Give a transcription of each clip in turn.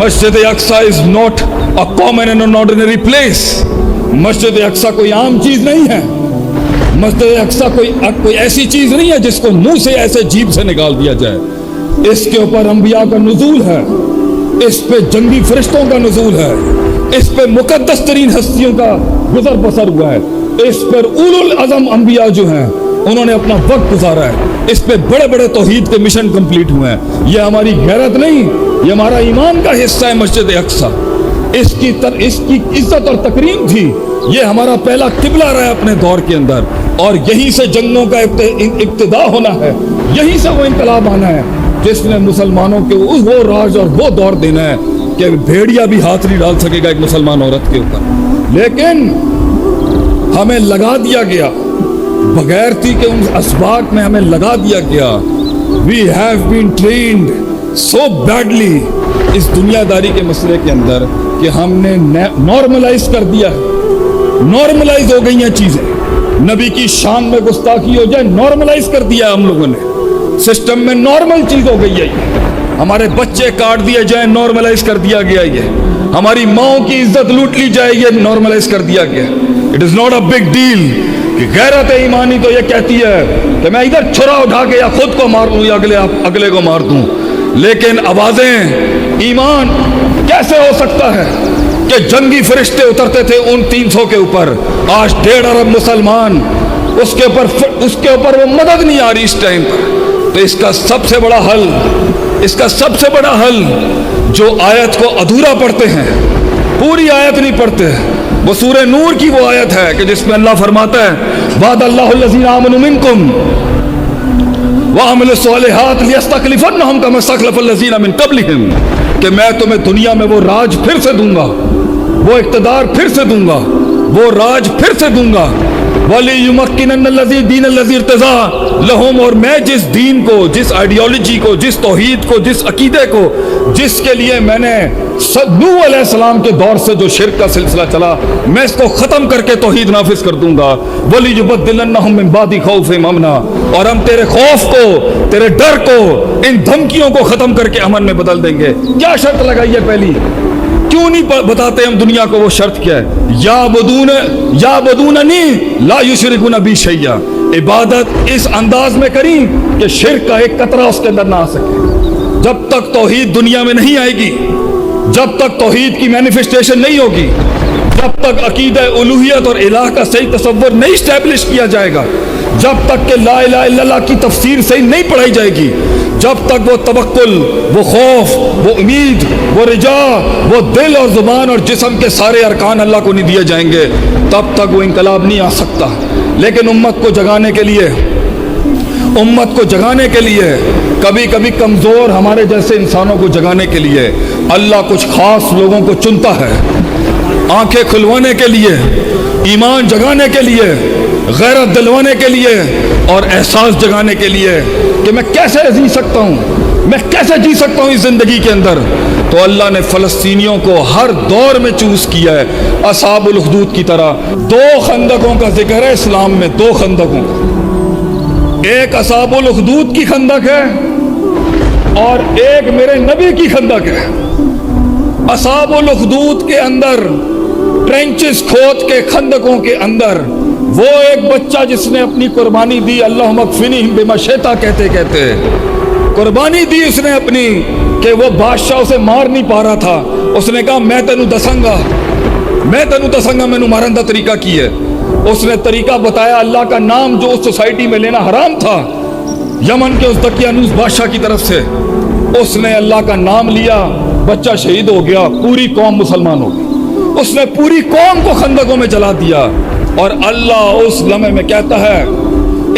मस्जिद Aqsa is not a common and an ordinary place. Masjid Aqsa कोई आम चीज नहीं है। मस्जिद अक्सा कोई ऐसी चीज नहीं है जिसको मुंह से ऐसे जीभ से निकाल दिया जाए। इसके ऊपर अंबिया का नुज़ूल है, इस पे जंगी फरिश्तों का नुज़ूल है, इस पे मुकद्दस तरीन हस्तियों का गुजर बसर हुआ है, इस पर उलुल अज़म अंबिया जो हैं उन्होंने अपना वक्त गुजारा है, इस पे बड़े बड़े तौहीद के मिशन कंप्लीट हुए हैं। ये हमारी गैरत नहीं, ये हमारा ईमान का हिस्सा है। मस्जिद अक्सा इसकी इज्जत और तकरीम थी। ये हमारा पहला किबला रहा है अपने दौर के अंदर, और यहीं से जंगों का इब्तिदा होना है, यहीं से वो इनकलाब आना है जिसने मुसलमानों के वो राज और वो दौर देना है कि भेड़िया भी हाथ नहीं डाल सकेगा एक मुसलमान औरत के ऊपर। लेकिन हमें लगा दिया गया, बगैरती के उन असबाब में हमें लगा दिया गया। We have been trained so badly इस दुनियादारी के मसले के अंदर कि हमने नॉर्मलाइज कर दिया है। नॉर्मलाइज हो गई हैं चीजें, नबी की शान में गुस्ताखी हो जाए नॉर्मलाइज कर दिया हम लोगों ने। सिस्टम में नॉर्मल चीज हो गई है ये। हमारे बच्चे काट दिए जाए नॉर्मलाइज कर दिया गया ये। हमारी माओ की इज्जत लूट ली जाए ये नॉर्मलाइज कर दिया गया। It is not a big deal कि गैरत ईमानी तो ये कहती है कि मैं इधर छुरा उठा के या खुद को मार लूं या अगले को मार दूं। लेकिन आवाजें ईमान कैसे हो सकता है कि जंगी फरिश्ते उतरते थे उन 300 के ऊपर, आज 1.5 अरब मुसलमान, उसके ऊपर वो मदद नहीं आ रही इस टाइम पर। तो इसका सबसे बड़ा हल जो आयत को अधूरा पढ़ते हैं, पूरी आयत नहीं पढ़ते, वो सूरह नूर की वो आयत है कि जिसमें अल्लाह फरमाता है वादल्लाहुल्लज़ीना आमनु मिनकुम व अमिलुस्सॉलिहात लियस्तखलिफन्नहुम कमा इस्तखलफल्लज़ीना मिन क़ब्लिहिम, कि मैं तुम्हें दुनिया में वो राज फिर से दूंगा, वो इक़्तिदार फिर से दूंगा, वो राज फिर से दूंगा। वलियुमक्किनन्नल्लज़ी दीनल्लज़ी इर्तज़ा लहुम, और मैं जिस दीन को, जिस आइडियोलॉजी को, जिस तौहीद को, जिस अकीदे को, जिसके लिए मैंने नूह अलैहिस्सलाम के दौर से जो शिर्क का सिलसिला चला, मैं इसको खत्म करके तौहीद नाफिज कर दूंगा। वलियुबद्दिलन्नहुम मिन बादि खौफिहिम अमना, और हम तेरे खौफ को, तेरे डर को, इन धमकियों को खत्म करके अमन में बदल देंगे। क्या शर्त लगाई है पहली? क्यों नहीं बताते हम दुनिया को वो शर्त क्या है? या बदूननी ला युशरिकुना बी शैया, इबादत इस अंदाज में करी कि शिर्क का एक कतरा उसके अंदर ना आ सके। जब तक तौहीद दुनिया में नहीं आएगी, जब तक तौहीद की मैनिफेस्टेशन नहीं होगी, जब तक अकीदा उलूहियत और इलाह का सही तसव्वुर नहीं स्टैब्लिश किया जाएगा, जब तक कि ला इलाहा इल्लल्लाह की तफसीर सही नहीं पढ़ाई जाएगी, जब तक वो तवक्कुल, वो खौफ, वो उम्मीद, वो रिजा, वो दिल और जुबान और जिस्म के सारे अरकान अल्लाह को नहीं दिए जाएंगे, तब तक वो इनकलाब नहीं आ सकता। लेकिन उम्मत को जगाने के लिए कभी कभी कमज़ोर हमारे जैसे इंसानों को जगाने के लिए अल्लाह कुछ खास लोगों को चुनता है, आंखें खुलवाने के लिए, ईमान जगाने के लिए, गैरत दिलवाने के लिए और एहसास जगाने के लिए कि मैं कैसे जी सकता हूँ, मैं कैसे जी सकता हूँ इस ज़िंदगी के अंदर। तो अल्लाह ने फ़लस्तीनियों को हर दौर में चूज़ किया है, असहाबुल उखदूद की तरह। 2 खंदकों का जिक्र है इस्लाम में, 2 खंदकों का। एक असहाबुल उखदूद की खंदक है और एक मेरे नबी की खंदक है। असहाबुल उखदूद के अंदर, ट्रेंचेस खोद के खंदकों के अंदर, वो एक बच्चा जिसने अपनी कुर्बानी दी, अल्लाह मगफिनिहिम बिमा शिता कहते कहते कुर्बानी दी उसने अपनी, कि वो बादशाह उसे मार नहीं पा रहा था। उसने कहा मैं तेनू दसांगा, मैनू मारन का तरीका की है। उसने तरीका बताया, अल्लाह का नाम जो उस सोसाइटी में लेना हराम था, यमन के उस दकियानूस बादशाह की तरफ से, उसने अल्लाह का नाम लिया, बच्चा शहीद हो गया, पूरी कौम मुसलमान हो गई। उसने पूरी कौम को खंदकों में जला दिया। और अल्लाह उस लम्हे में कहता है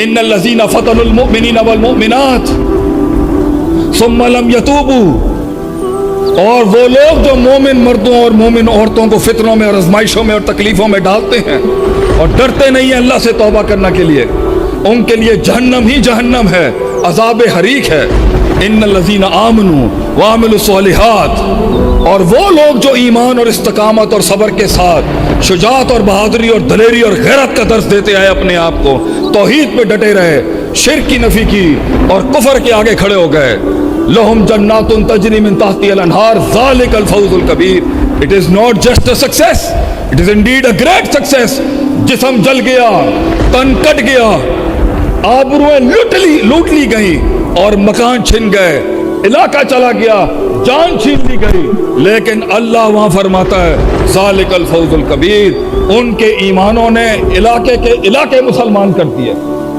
इन्नल्लज़ीना फ़तनुल मुमिनीना वल मुमिनात सुम्मा लम यतूबू, और वो लोग जो मोमिन मर्दों और मोमिन औरतों को फितनों में और आजमाइशों में और तकलीफों में डालते हैं और डरते नहीं हैं अल्लाह से तौबा करने के लिए, उनके लिए जहन्नम ही जहन्नम है, अज़ाब हरीक है। इन्नल्लज़ीना आमनू व अमिलुस्सॉलिहात, और वो लोग जो ईमान और इस्तकामत और सब्र के साथ शुजाअत और बहादुरी और दलेरी और गैरत का दर्स देते आए, अपने आप को तौहीद पे डटे रहे, शिर्क की नफी की और कुफर के आगे खड़े हो गए। लहुम जन्नातुन तजरी मिन तहतिहा अल-अनहार ज़ालिकल फौज़ुल कबीर। It is not just a success, it is indeed a great success. जिस्म जल गया, तन कट गया, आबरूएं लूट ली गई और मकान छिन गए, इलाका चला गया, जान छीन ली गई, लेकिन अल्लाह वहां फरमाता है ज़ालिकल फौज़ुल कबीर। उनके ईमानों ने इलाके मुसलमान कर दिए।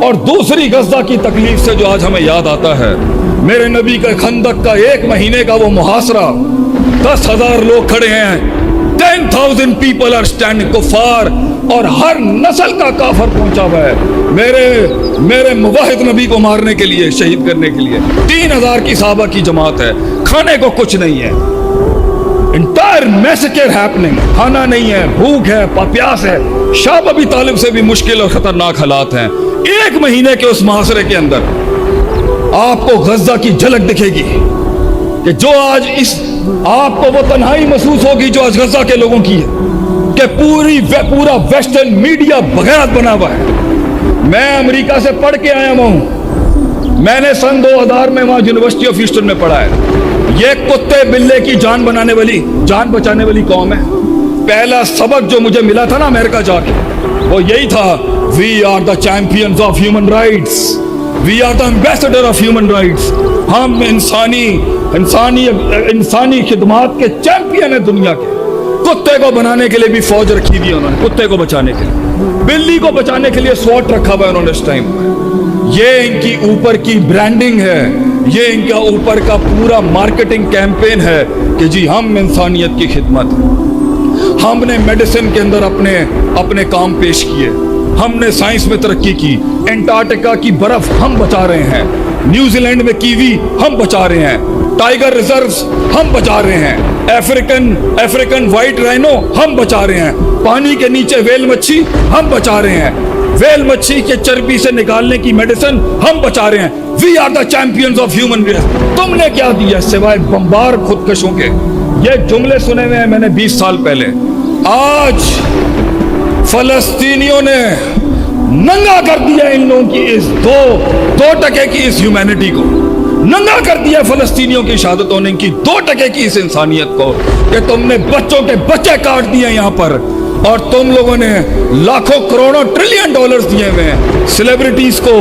और दूसरी गज़ा की तकलीफ से जो आज हमें याद आता है, मेरे नबी का खंदक का 1 महीने का वो मुहासरा, 10,000 लोग खड़े हैं, 10,000 पीपल आर स्टैंडिंग, कुफार और हर नस्ल का काफर पहुंचा हुआ है मेरे मुवाहिद नबी को मारने के लिए, शहीद करने के लिए। 3,000 की साहबा की जमात है, खाने को कुछ नहीं है, इंटायर मैसेकर हैपनिंग, खाना नहीं है, भूख है, प्यास है, शाब अबी तालिब से भी मुश्किल और खतरनाक हालात हैं। 1 महीने के उस मुहासरे के अंदर आपको गज़ा की झलक दिखेगी कि जो आज आपको वो तन्हाई महसूस होगी जो आज गज़ा के लोगों की है कि पूरा वेस्टर्न मीडिया बगैरत बना हुआ है। मैं अमेरिका से पढ़ के आया हूँ, मैंने सन 2000 में वहाँ यूनिवर्सिटी ऑफ ह्यूस्टन में पढ़ा है। ये कुत्ते बिल्ले की जान बचाने वाली कौम है। पहला सबक जो मुझे मिला था ना अमेरिका जाके, वो यही था, we are the champions of human rights, we are the ambassador of human rights. हम इंसानी खिदमात के चैंपियन है दुनिया के। कुत्ते को बनाने के लिए भी फौज रखी हुई है उन्होंने, कुत्ते को बचाने के लिए, बिल्ली को बचाने के लिए स्वॉट रखा हुआ है उन्होंने इस टाइम पर। ये इनकी ऊपर की ब्रांडिंग है, ये इनका ऊपर का पूरा मार्केटिंग कैंपेन है कि जी हम इंसानियत की खिदमत। हमने मेडिसिन के अंदर अपने काम पेश किए, हमने साइंस में तरक्की की, एंटार्क्टिका की बर्फ हम बचा रहे हैं, न्यूजीलैंड में कीवी हम बचा रहे हैं, टाइगर रिजर्व्स हम बचा रहे हैं, अफ्रीकन व्हाइट राइनो हम बचा रहे हैं, पानी के नीचे वेल मच्छी हम बचा रहे हैं, वेल मच्छी के चर्बी से निकालने की मेडिसिन हम बचा रहे हैं। We are the champions of human race. तुमने क्या दिया सिवाय बम्बार खुदकशों के? ये जुमले सुने हुए हैं मैंने 20 साल पहले। आज फलस्तीनियों ने नंगा कर दिया इन लोगों की इस 2% की इस ह्यूमैनिटी को, नंगा कर दिया फलस्तीनियों की शहादतों ने इनकी 2% की इस इंसानियत को, कि तुमने बच्चों के बच्चे काट दिए यहाँ पर, और तुम लोगों ने लाखों करोड़ों ट्रिलियन डॉलर्स दिए हुए हैं सेलिब्रिटीज को।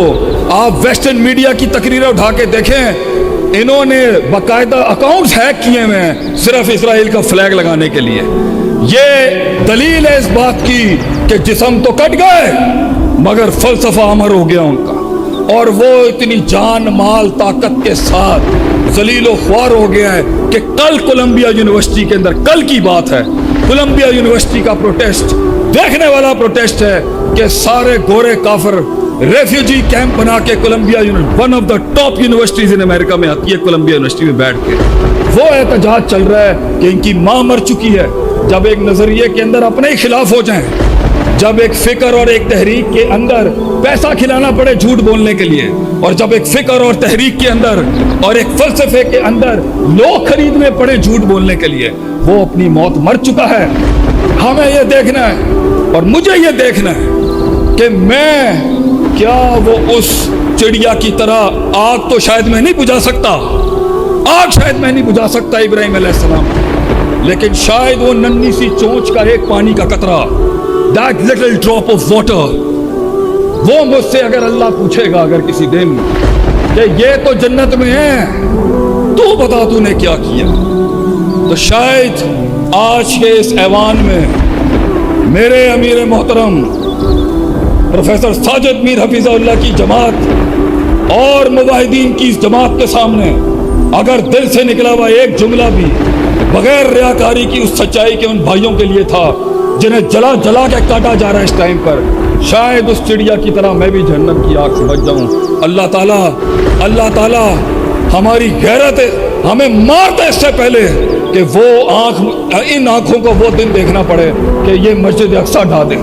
आप वेस्टर्न मीडिया की तकरीरें उठा के देखें, इन्होंने बाकायदा अकाउंट्स हैक किए हुए हैं सिर्फ इसराइल का फ्लैग लगाने के लिए। ये दलील है इस बात की कि जिस्म तो कट गए मगर फलसफा अमर हो गया उनका, और वो इतनी जान माल ताकत के साथ जलीलो ख्वार हो गया है कि कल कोलंबिया यूनिवर्सिटी के अंदर, कल की बात है, कोलंबिया यूनिवर्सिटी का प्रोटेस्ट, देखने वाला प्रोटेस्ट है कि सारे गोरे काफिर रेफ्यूजी कैंप बना के Columbia one of the top universities in America में आती है, कोलंबिया यूनिवर्सिटी में बैठ के वो एहतजाज चल रहा है कि इनकी माँ मर चुकी है। जब एक नजरिए के अंदर अपने ही खिलाफ हो जाएं, जब एक फिक्र और एक तहरीक के अंदर पैसा खिलाना पड़े झूठ बोलने के लिए, और जब एक फिक्र और तहरीक के अंदर और एक फलसफे के अंदर लोग खरीदने पड़े झूठ बोलने के लिए, वो अपनी मौत मर चुका है। हमें ये देखना है और मुझे ये देखना है कि मैं क्या वो उस चिड़िया की तरह, आग तो शायद मैं नहीं बुझा सकता, आग शायद मैं नहीं बुझा सकता इब्राहिम अलैहिस्सलाम, लेकिन शायद वो नन्ही सी चोंच का एक पानी का कतरा, that little drop of water, वो मुझसे अगर अल्लाह पूछेगा अगर किसी दिन कि ये तो जन्नत में है, तू बता तूने क्या किया, तो शायद आज के इस ऐवान में मेरे अमीर मोहतरम प्रोफेसर साजिद मीर हफीज़ुल्लाह की जमात और मुवाहिदीन की इस जमात के सामने अगर दिल से निकला हुआ एक जुमला भी बगैर रियाकारी की उस सच्चाई के उन भाइयों के लिए था जिन्हें जला जला के काटा जा रहा है इस टाइम पर, शायद उस चिड़िया की तरह मैं भी जहन्नम की आग से बच जाऊं। अल्लाह ताला हमारी गैरत हमें मारते इससे पहले कि वो इन आंखों को वो दिन देखना पड़े कि ये मस्जिद अक्सा ढा दे।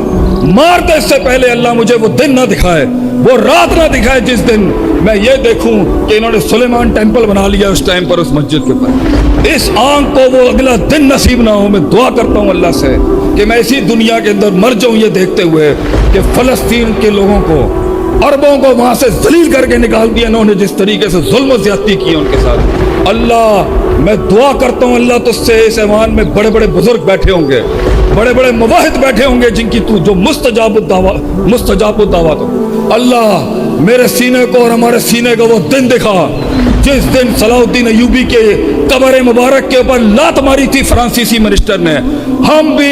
मारते इससे पहले अल्लाह मुझे वो दिन ना दिखाए, वो रात ना दिखाए जिस दिन मैं ये देखूं कि इन्होंने सुलेमान टेम्पल बना लिया उस टाइम पर उस मस्जिद के ऊपर। इस आंख को वो अगला दिन नसीब ना हो। मैं दुआ करता हूँ अल्लाह से कि मैं इसी दुनिया के अंदर मर जाऊँ ये देखते हुए कि फलस्तीन के लोगों को अरबों को वहां से जलील करके निकाल दिया इन्होंने, जिस तरीके से जुल्म और ज्यादती की उनके साथ। अल्लाह मैं दुआ करता हूँ अल्लाह तुझसे, इस ऐवान में बड़े बड़े बुजुर्ग बैठे होंगे, बड़े बड़े मुवाहिद बैठे होंगे, जिनकी तू जो मुस्तजाब दावा तो अल्लाह मेरे सीने को और हमारे सीने को वो दिन दिखा जिस दिन सलाउद्दीन अयूबी के कब्र मुबारक के ऊपर लात मारी थी फ्रांसीसी मिनिस्टर ने। हम भी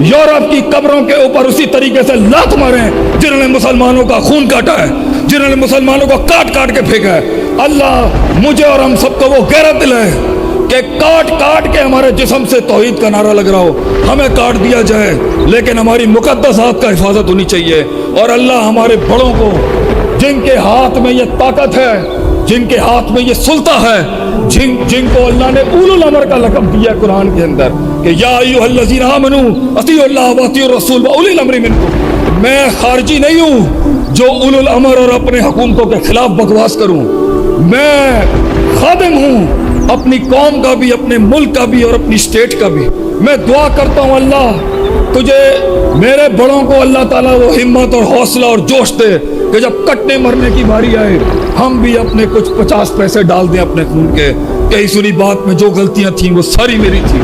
यूरोप की कब्रों के ऊपर उसी तरीके से लात मारे जिन्होंने मुसलमानों का खून काटा है, जिन्होंने मुसलमानों को काट काट के फेंका है। अल्लाह मुझे और हम सबको वो गैरत दिलाए कि काट काट के हमारे जिस्म से तौहीद का नारा लग रहा हो, हमें काट दिया जाए लेकिन हमारी मुकद्दसात का हिफाजत होनी चाहिए। और अल्लाह हमारे बड़ों को, जिनके हाथ में ये ताकत है, जिनके हाथ में ये सुल्ता है, जिनको अल्लाह ने उलुल अमर का लक़ब दिया कुरान के अंदर कि या अय्युहल्लज़ीना आमनू अतीउल्लाह व अतीउर रसूल व उलिल अम्रि मिनकुम। मैं खारजी नहीं हूँ जो उलुल अमर और अपने हुकूमतों के खिलाफ बकवास करूँ। मैं खादिम हूँ अपनी कौम का भी, अपने मुल्क का भी और अपनी स्टेट का भी। मैं दुआ करता हूँ अल्लाह तुझे, मेरे बड़ों को अल्लाह ताला वो हिम्मत और हौसला और जोश दे कि जब कटने मरने की बारी आए हम भी अपने कुछ 50 पैसे डाल दें अपने खून के। कहीं सुनी बात में जो गलतियां थी वो सारी मेरी थी,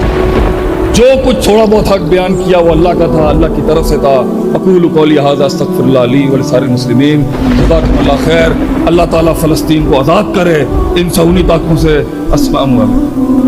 जो कुछ थोड़ा बहुत हक बयान किया वो अल्लाह का था, अल्लाह की तरफ से था। अक़ूलु क़ौली हाज़ा अस्तग़फ़िरुल्लाह ली व लिसाइरिल मुस्लिमीन। जज़ाकुमुल्लाह खैर। अल्लाह ताला फ़लस्तीन को आज़ाद करे इन सहूनी ताक़तों से। अस्सलामु अलैकुम।